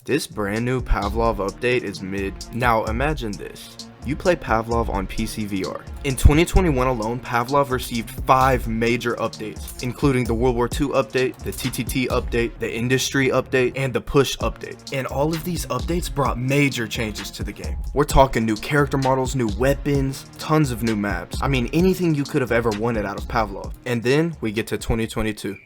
This brand new Pavlov update is mid. Now imagine this. You play Pavlov on PC VR. In 2021 alone, Pavlov received 5 major updates, including the World War II update, the TTT update, the Industry update, and the Push update. And all of these updates brought major changes to the game. We're talking new character models, new weapons, tons of new maps. I mean, anything you could have ever wanted out of Pavlov. And then we get to 2022.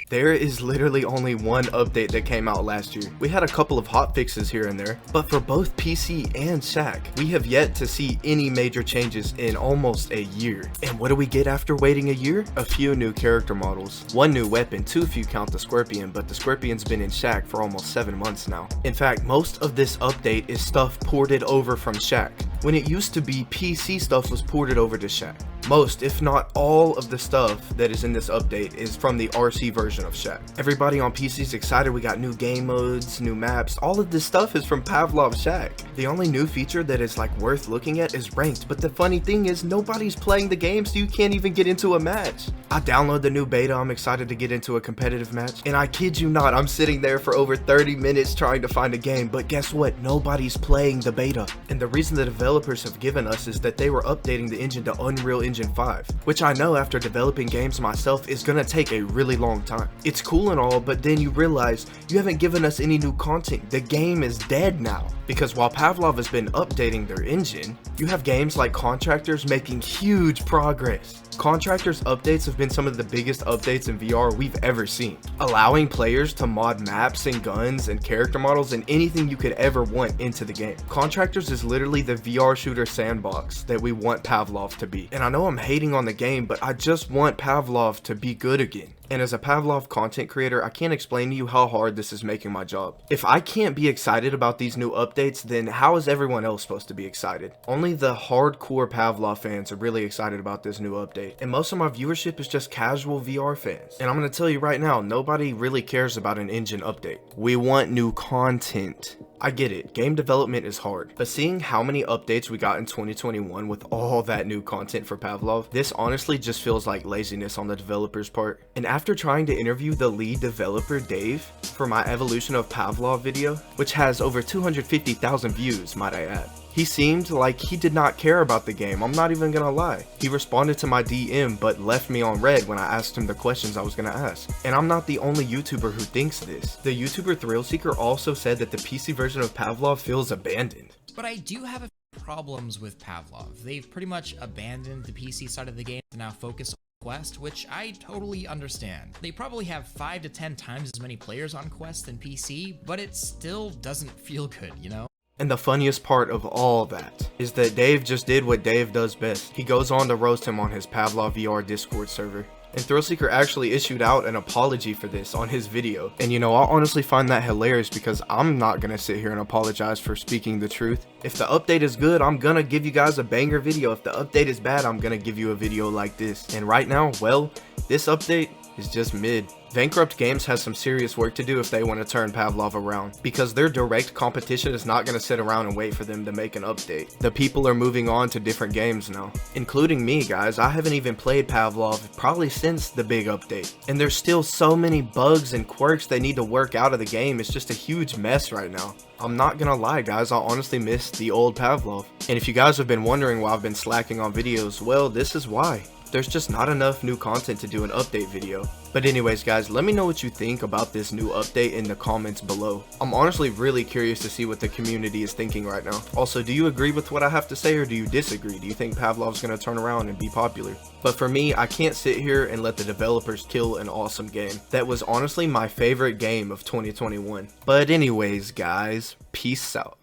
There is literally only one update that came out last year. We had a couple of hotfixes here and there, but for both PC and Shaq, we have yet to see any major changes in almost a year. And what do we get after waiting a year? A few new character models, 1 new weapon, 2 if you count the Scorpion, but the Scorpion's been in Shaq for almost 7 months now. In fact, most of this update is stuff ported over from Shaq, when it used to be PC stuff was ported over to Shaq. Most, if not all, of the stuff that is in this update is from the RC version of Shaq. Everybody on PC is excited. We got new game modes, new maps. All of this stuff is from Pavlov Shaq. The only new feature that is like worth looking at is ranked, but the funny thing is nobody's playing the game, so you can't even get into a match. I downloaded the new beta. I'm excited to get into a competitive match, and I kid you not, I'm sitting there for over 30 minutes trying to find a game, but guess what? Nobody's playing the beta. And the reason the developers have given us is that they were updating the engine to Unreal Engine 5, which I know after developing games myself is gonna take a really long time. It's cool and all, but then you realize you haven't given us any new content. The game is dead now. Because while Pavlov has been updating their engine, you have games like Contractors making huge progress. Contractors updates have been some of the biggest updates in VR we've ever seen, allowing players to mod maps and guns and character models and anything you could ever want into the game. Contractors is literally the VR shooter sandbox that we want Pavlov to be. And I know I'm hating on the game, but I just want Pavlov to be good again. And as a Pavlov content creator, I can't explain to you how hard this is making my job. If I can't be excited about these new updates, then how is everyone else supposed to be excited? Only the hardcore Pavlov fans are really excited about this new update. And most of my viewership is just casual VR fans. And I'm gonna tell you right now, nobody really cares about an engine update. We want new content. I get it, game development is hard, but seeing how many updates we got in 2021 with all that new content for Pavlov, this honestly just feels like laziness on the developer's part. And after trying to interview the lead developer, Dave, for my Evolution of Pavlov video, which has over 250,000 views, might I add, he seemed like he did not care about the game. I'm not even gonna lie. He responded to my DM but left me on red when I asked him the questions I was gonna ask. And I'm not the only YouTuber who thinks this. The YouTuber Thrillseeker also said that the PC version of Pavlov feels abandoned. But I do have a few problems with Pavlov. They've pretty much abandoned the PC side of the game to now focus on Quest, which I totally understand. They probably have 5 to 10 times as many players on Quest than PC, but it still doesn't feel good, you know? And the funniest part of all that is that Dave just did what Dave does best. He goes on to roast him on his Pavlov VR Discord server. And Thrillseeker actually issued out an apology for this on his video. And you know, I honestly find that hilarious because I'm not gonna sit here and apologize for speaking the truth. If the update is good, I'm gonna give you guys a banger video. If the update is bad, I'm gonna give you a video like this. And right now, well, this update is just mid. Bankrupt Games has some serious work to do if they want to turn Pavlov around, because their direct competition is not going to sit around and wait for them to make an update. The people are moving on to different games now, including me, guys. I haven't even played Pavlov probably since the big update, and there's still so many bugs and quirks they need to work out of the game. It's just a huge mess right now. I'm not gonna lie, guys, I honestly miss the old Pavlov. And if you guys have been wondering why I've been slacking on videos, well, this is why. There's just not enough new content to do an update video. But anyways, guys, let me know what you think about this new update in the comments below. I'm honestly really curious to see what the community is thinking right now. Also, do you agree with what I have to say or do you disagree? Do you think Pavlov's gonna turn around and be popular? But for me, I can't sit here and let the developers kill an awesome game. That was honestly my favorite game of 2021. But anyways, guys, peace out.